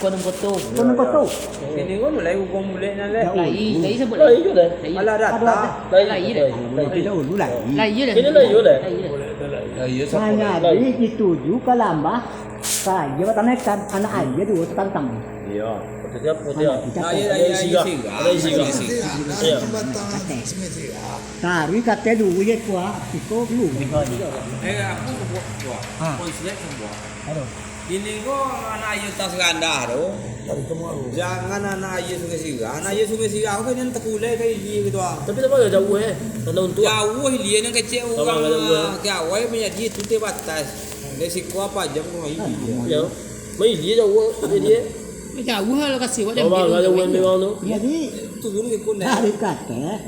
Kau nombor tu. Kau nak tu. Sini kan mulai hukum mulai nak leh. Lai sebut Lai je dah. Alah data. Lai dah. Kita dulu lah. Lai dah. Ini lai je dah. Lai dah. Hanya di dituju ke lambah. Saya bertanyakan anak aja dulu tentang. Iya. Putih putih. Ayah Ada isi gak? Iya. Taruh kata dulu je kuah. Itu dulu. aku buat konslet buat. Aduh. Ini kok anak ayah tas rendah tu. Jangan anak ayah sungai sirah. Anak ayah sungai sirah aku kan yang terkulai kayak ini gitu ah. Tapi tak ada jauh Tanah untuk. Jauh dia yang kecil orang. Jauh punya dia tu te batas. Dari siku apa jam kau ini. Ya. Mai dia jauh dia. Jauh lah kasih awak Abang ada jauh memang tu. Jadi Turun ke kau taruh kata.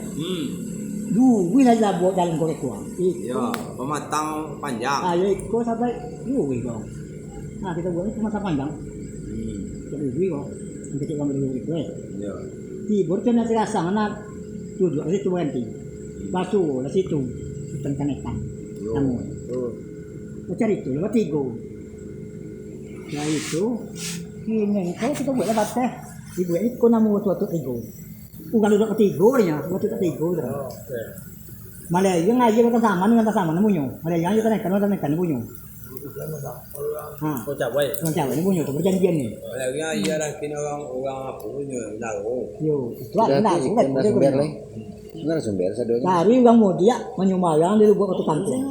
Dulu lah buat dalam korek kuah. Ya, pematang panjang. Ayo ikut sampai dulu kau. Nah kita buat itu masa panjang. Jadi kau. Kita orang dulu itu. Ya. Tibur kan nanti rasa anak tujuh situ nanti. Batu lah situ. Tentang ikan. Namun. Cari itu lewat tiga. Nah itu ini kalau kita buat lewat teh. Dibuat ini kau namu suatu tiga. Bukan duduk ketiga ni ya, waktu ketiga tu. Malah yang aja kita sama namunyo. Malah yang kita naikkan namunyo. Kau capai. Macam mana namunyo tu perjanjian ni. Malah yang lah kena orang apa punya lalu. Yo, itu ada sudah sumber lagi. Sebenarnya sumber sadonya. Cari orang mau dia menyumbang dia buat waktu kampung.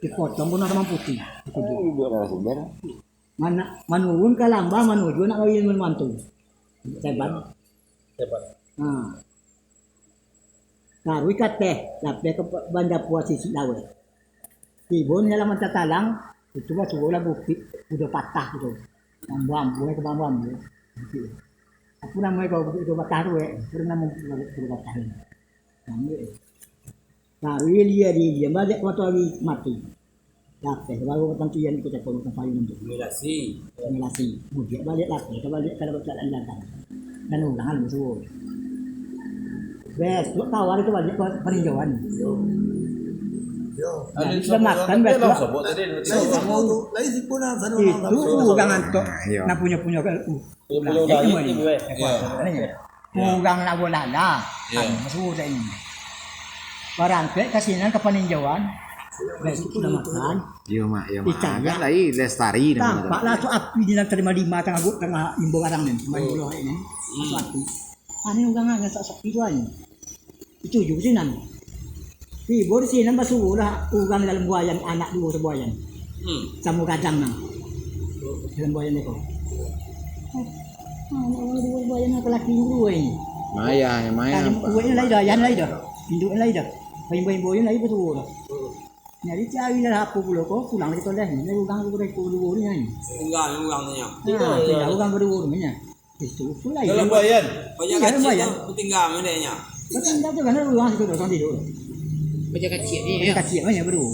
Dipotong pun orang putih. Buat sumber. Mana manurun ke lambah manuju nak kawin mantu. Sebat. Taruh ikat teh, tapi ke banda posisi lawe. Tibun dalam mata talang, itu mah sebuah bukti udah patah itu. Bambu ke bambu. Aku namanya kau itu patah tu pernah mau patah. Taruh dia banyak waktu lagi mati. Tapi baru tantian kita perlu payung untuk Melasi. Kemudian balik lagi, kita balik kalau berjalan datang. Dan ulangan musuh. Bes, lu tawar itu banyak peninjauan. Kita makan bes. Itu ulangan tuh. Nak punya kan. Ulang nak bola lah. Musuh dah ini. Barang kasinan ke peninjauan. Bes itu sudah makan. Iya mak, kan lagi lestari. Tampaklah tu api di dalam terima lima tengah imbau barang ni. Main bola ini. Api. Ani ulangan yang tak itu aja. Itu juga sih nan. Tibur sih nan basuh lah ulang dalam buayan anak dua sebuayan. Sama kadang nang. Dalam buayan itu. Anak dua buayan nak laki dua ini. Maya apa? Dua ini lagi dah, yang lagi dah. Induk ini lagi dah. Bayi-bayi ini lagi betul dah. Jadi cari lah apa pula kau pulang lagi toleh. Ini ulang kedua ni ni. Ulangnya. Tidak ulang kedua ni. Itu pula. Dalam bayan. Banyak kecil tinggal mana. Betul tak tu kan ulang situ orang tidur. Macam kecil ni. Kecil banyak berdua.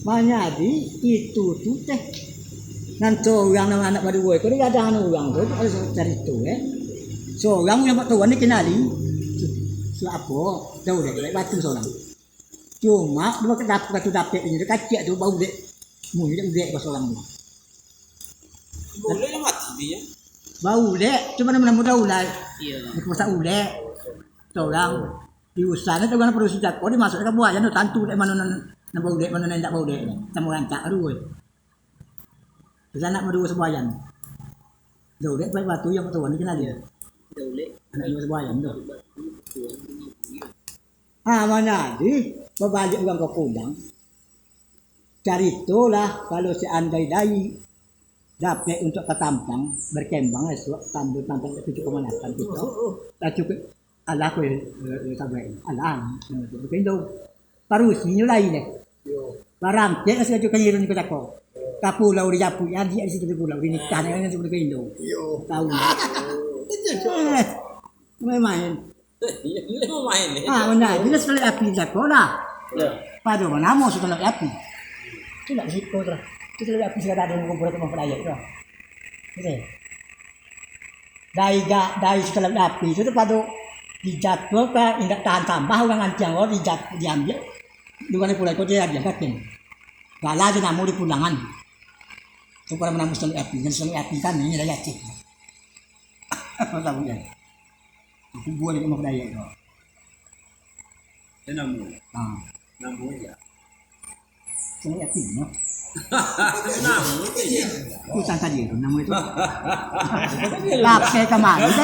Banyak di itu tu teh. Nanti orang nama anak berdua. Kalau dia ada anak orang tu ada cari tu So orang yang tu ni kenali. Siapa? Tahu deh. Batu seorang. Cuma dua kedap ini kecil tu bau dek. Mui dek pas orang tu. Boleh mati dia. Bau dek. Cuma nama muda ulai. Iya. Dikuasa ulai. Orang di usahanya tu kan perlu sejak. Kau dimasuk ke buah jangan tantu dek mana bau dek mana tak bau dek. Sama rancak aduh. Terus anak berdua sebuayan. Jauh dek baik batu yang betul ni kenal dia. Jauh dek. Anak dua sebuayan tu. Mana di berbalik orang ke Kudang. Cari itulah kalau seandainya dapat untuk ke Tampang berkembang esok tambah Tampang itu cukup mana kan kita. Tak cukup Allah ko sabai. Allah. Kendo parus ni lain ni. Barang dia kasi cukup nyirin ko tako. Kapulau di Japu ya dia di situ pulau ini kan yang seperti Indo. Tahu. Main. Lima main ni. Benar. Dia sekali api sekolah. Ya. Pada mana mau sekali api. Itu nak risiko tu. Itu sekali api sekarang ada ngumpul teman pelaya tu. Betul. Dari sekali api itu pada dijatuh ke ingat tahan tambah orang antiang orang diambil. Bukan pulau itu dia kakin. Galah je namu di pulangan. Itu para menamus sungai api, dan sungai api kan ini daya cik. Apa tahu ya? Aku buat di rumah daya itu. Dia namu. Ah, Namu ya. sungai api, no? Namu itu ya. Itu tadi itu, nama itu. Lapse kemana?